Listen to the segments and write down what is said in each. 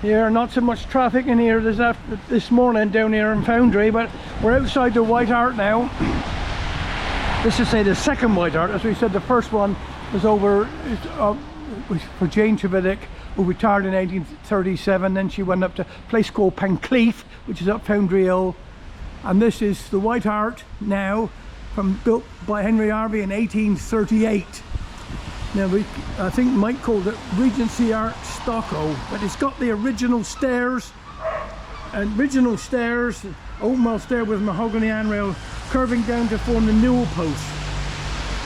Here, not so much traffic in here this morning down here in Foundry, but we're outside the White Hart now. This is, say, the second White Hart. As we said, the first one was over for Jane Trevidick, who retired in 1837. Then she went up to a place called Pencleaf, which is up Foundry Hill. And this is the White Hart now, built by Henry Harvey in 1838. Now, I think Mike called it Regency Art Stucco, but it's got the original stairs, oatmeal stair with mahogany handrail curving down to form the newel post.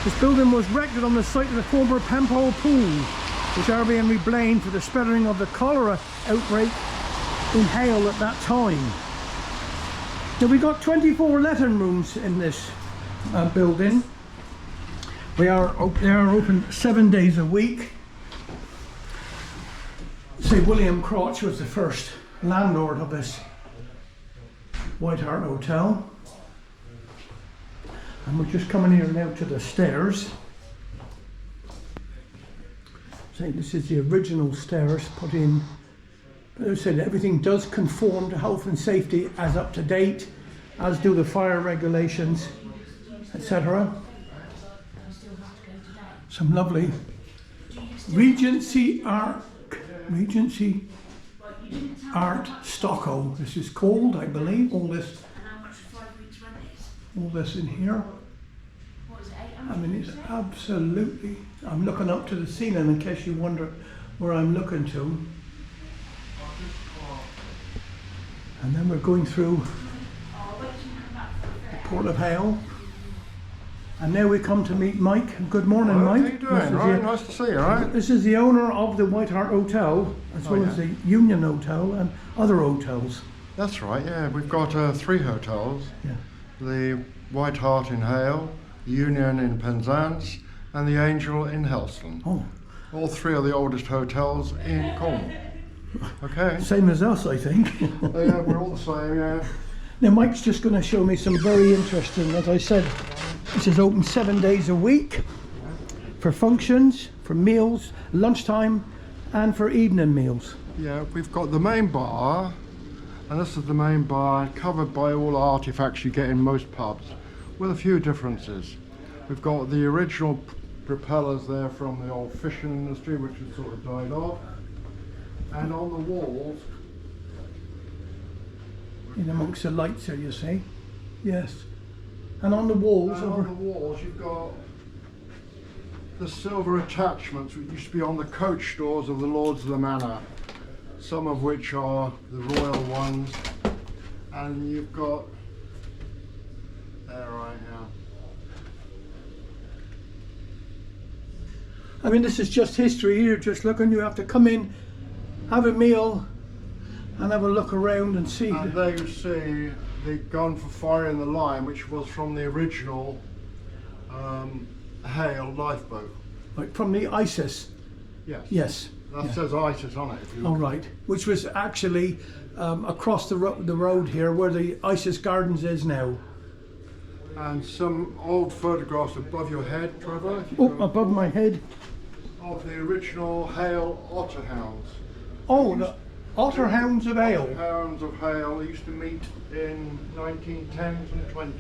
This building was erected on the site of the former Pempole Pool, which Harvey and reblamed for the spreading of the cholera outbreak in Hale at that time. Now, we got 24 letting rooms in this building. They are open 7 days a week. Say William Crotch was the first landlord of this White Hart Hotel. And we're just coming here now to the stairs. Say this is the original stairs put in. But as I said, everything does conform to health and safety as up to date, as do the fire regulations, etc. Some lovely Regency Art Stucco. This is called, I believe. All this in here. I mean, it's absolutely. I'm looking up to the ceiling in case you wonder where I'm looking to. And then we're going through the Port of Hale. And now we come to meet Mike. Good morning, Mike. How you doing? Right, nice to see you, right? This is the owner of the White Hart Hotel, as well as the Union Hotel and other hotels. That's right, yeah. We've got 3 hotels. Yeah. The White Hart in Hale, the Union in Penzance, and the Angel in Helston. Oh. All 3 are the oldest hotels in Cornwall. Okay. Same as us, I think. Yeah, we're all the same, yeah. Now, Mike's just going to show me some very interesting, as I said, this is open 7 days a week for functions, for meals, lunchtime, and for evening meals. Yeah, we've got the main bar, and this is the main bar covered by all artifacts you get in most pubs, with a few differences. We've got the original propellers there from the old fishing industry, which has sort of died off, and on the walls, in amongst the lights here, you see. Yes. And on the walls, you've got the silver attachments which used to be on the coach doors of the Lords of the Manor, some of which are the royal ones, and you've got there right now. I mean, this is just history here. Just looking, you have to come in, have a meal, and have a look around and see. And there you see the gun for firing the line, which was from the original Hale lifeboat. Like from the ISIS? Yes. Yes. That says ISIS on it. If you look. Oh, right. Which was actually across the road here where the ISIS Gardens is now. And some old photographs above your head, Trevor. Oh, above my head. Of the original Hale otter hounds. Oh, the Otter Hounds of Hale. Otter Hounds of Hale used to meet in 1910s and 20s.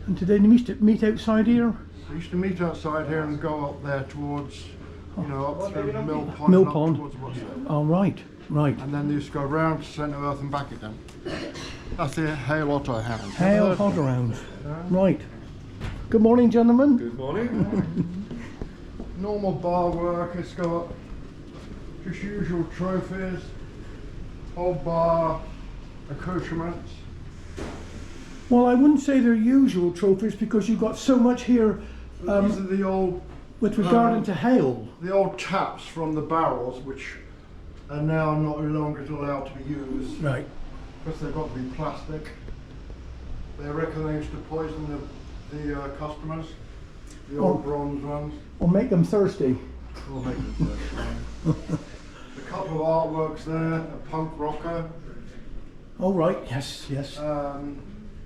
And did they meet outside here? They used to meet outside here and go up there towards, you know, up through Mill Pond. Mill and up Pond. towards What's Oh, right, right. And then they used to go round to centre earth and back again. That's the Hale Otter Hounds. Hale Otter Hounds. Right. Good morning, gentlemen. Good morning. Normal bar work, it's got just usual trophies, old bar accoutrements. Well, I wouldn't say they're usual trophies because you've got so much here These are the old, with regard to Hale. the old taps from the barrels, which are now no longer allowed to be used Right. because they've got to be plastic. They reckon they used to poison the customers, the old bronze ones. Or make them thirsty. We'll make them thirsty. A couple of artworks there, a punk rocker. Oh, right, yes, yes.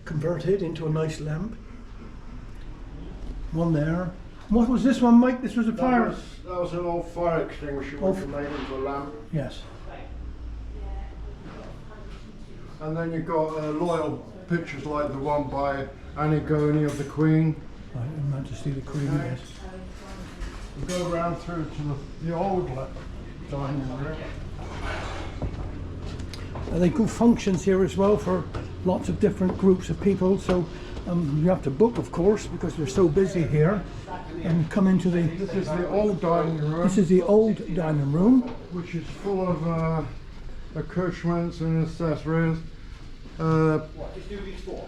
Converted into a nice lamp. One there. What was this one, Mike? This was a fire. That was an old fire extinguisher which was made into a lamp. Yes. And then you've got loyal pictures like the one by Antigone of the Queen. Right, Her Majesty the Queen, Okay. yes. We go around through to the old dining room. They do functions here as well for lots of different groups of people, so you have to book, of course, because they're so busy here. And come into the... This is the old dining room. This is the old dining room. Which is full of accoutrements and accessories. A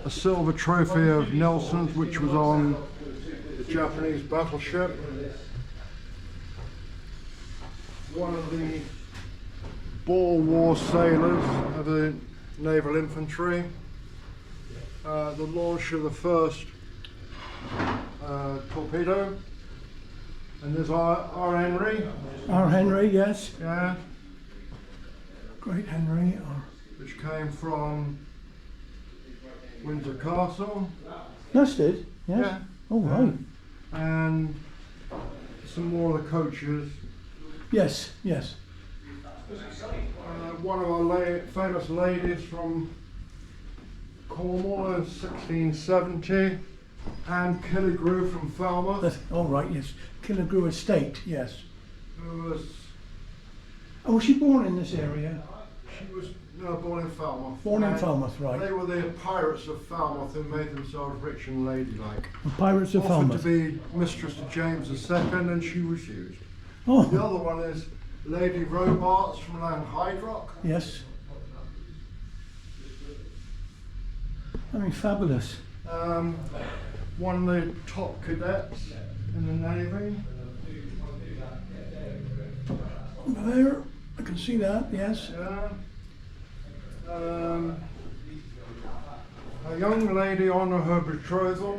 silver trophy of Nelson's, which was on the Japanese battleship. One of the Boer War sailors of the Naval Infantry. The launch of the first torpedo. And there's our Henry. Our Henry, yes. Yeah. Great Henry. Which came from Windsor Castle. That's it, yes. Yeah. Oh, right. And some more of the coaches. Yes, yes. One of our famous ladies from Cornwall in 1670. Anne Killigrew from Falmouth. Oh, right, yes. Killigrew Estate, yes. Who was... Oh, was she born in this area? She was born in Falmouth. Born in And Falmouth, right. They were the pirates of Falmouth who made themselves rich and ladylike. The Pirates of Offered Falmouth. to be mistress to James II and she refused. The Oh, other one is Lady Robarts from Langhydrock. yes. I mean, fabulous. One of the top cadets in the Navy. Over there, I can see that, yes. Yeah. A young lady honour her betrothal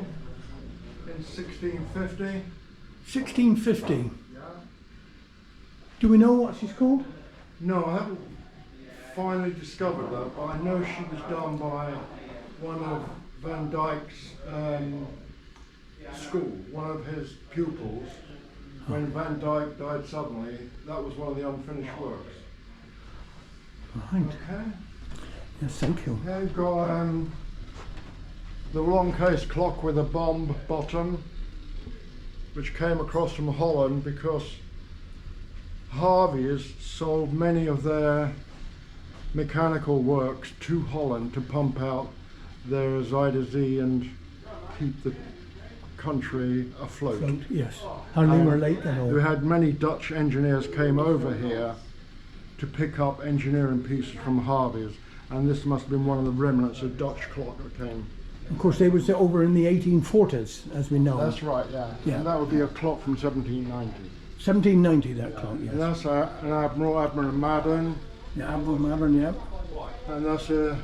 in 1650. 1650. Yeah. Do we know what she's called? No, I haven't finally discovered that, but I know she was done by one of Van Dyck's school, one of his pupils. When Van Dyck died suddenly, that was one of the unfinished works. Right. Okay. Yes, thank you. Yeah, you've got the long case clock with a bomb bottom, which came across from Holland because Harvey's sold many of their mechanical works to Holland to pump out their Zyda Z and keep the country afloat. Float, yes. Harlinger Lake and We all. had many Dutch engineers came over here to pick up engineering pieces from Harvey's, and this must have been one of the remnants of Dutch clock that came. Of course, they was over in the 1840s, as we know. That's right, yeah. Yeah. And that would be a clock from 1790. 1790, that clock, yes. And that's an Admiral Madden, Yeah, Admiral Madden, yeah. and that's a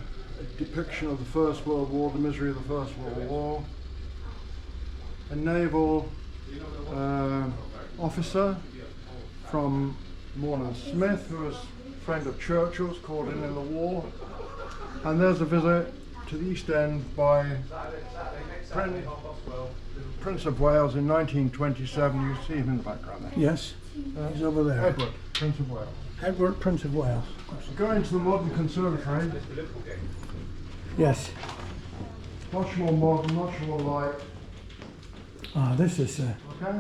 depiction of the First World War, the misery of the First World War. A naval officer from Morland Smith, who was a friend of Churchill's, called in the war. And there's a visit to the East End by Prince of Wales in 1927. You see him in the background there. Yes, he's over there. Edward, Prince of Wales. Edward, Prince of Wales. Going to the modern conservatory, Yes. much more modern, much more light. Ah, this is, Okay.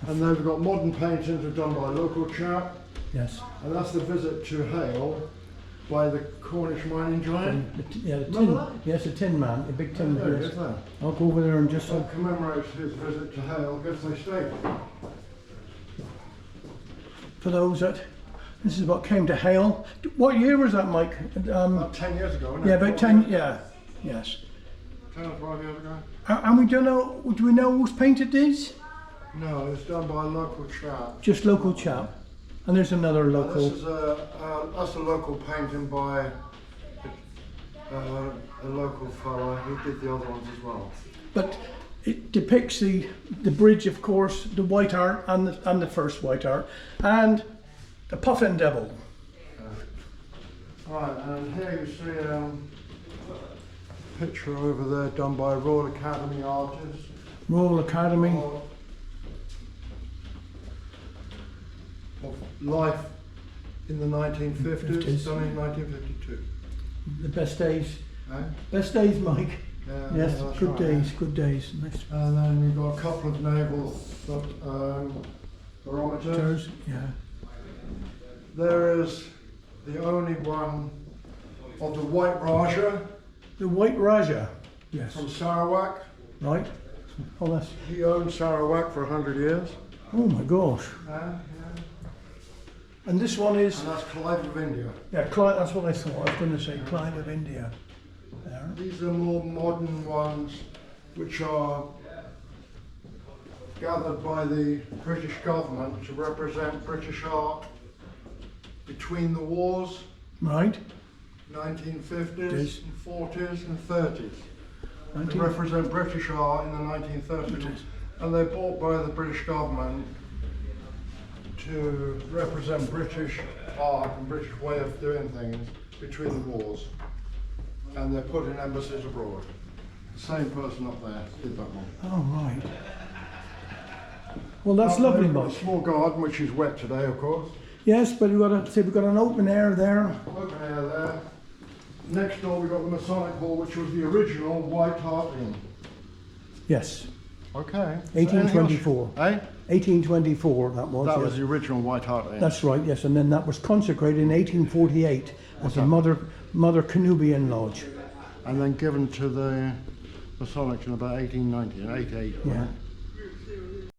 And they've got modern paintings that are done by a local chap, yes. and that's the visit to Hale by the Cornish mining giant. Yeah, the tin. Remember that? Yes, a tin man, a big tin. There it Yes. is there. I'll go over there and just. So commemorates his visit to Hale, gets they stayed. For those that, this is what came to Hale. What year was that, Mike? About 10 years ago, wasn't it? Yeah, about 10. Yeah, yes. 10 or 12 years ago? And we don't know. Do we know who's painted these? No, it's done by a local chap. Just local chap. And there's another local. This is that's a local painting by a local fellow who did the other ones as well. But it depicts the bridge, of course, the White Hart and the first White Hart, and the Puffin Devil. Right, and here you see a picture over there done by a Royal Academy artist. Royal Academy. Of life in the 1950s, 50s. done in 1952. The best days. Eh? Best days, Mike. Yeah, Yes, that's good right, days, yeah. good days. Nice And then you've got a couple of naval barometers. pictures. Yeah. There is the only one of the White Raja The White Raja. Yes. from Sarawak. Right. Oh, that's. He owned Sarawak for 100 years. Oh my gosh. Yeah. And this one is. And that's Clive of India. Yeah, Clive. That's what I thought. I was going to say Clive of India. There. These are more modern ones, which are gathered by the British government to represent British art between the wars, Right. 1950s, and 40s and 30s. They represent British art in the 1930s, and they're bought by the British government to represent British art and British way of doing things between the wars. And they're put in embassies abroad. The same person up there did that one. Oh, right. Well, that's Up lovely, there, we've got Mike. a small garden, which is wet today, of course. Yes, but we've got an open air there. Open air there. Next door we've got the Masonic Hall, which was the original White Hart Inn. Yes. Okay. 1824. Eh? 1824. That was. That yes. was the original White Hart Inn. That's right. Yes, and then that was consecrated in 1848 as the that? Mother Canubian Lodge. And then given to the Masonics in about 1890 and 88. Yeah.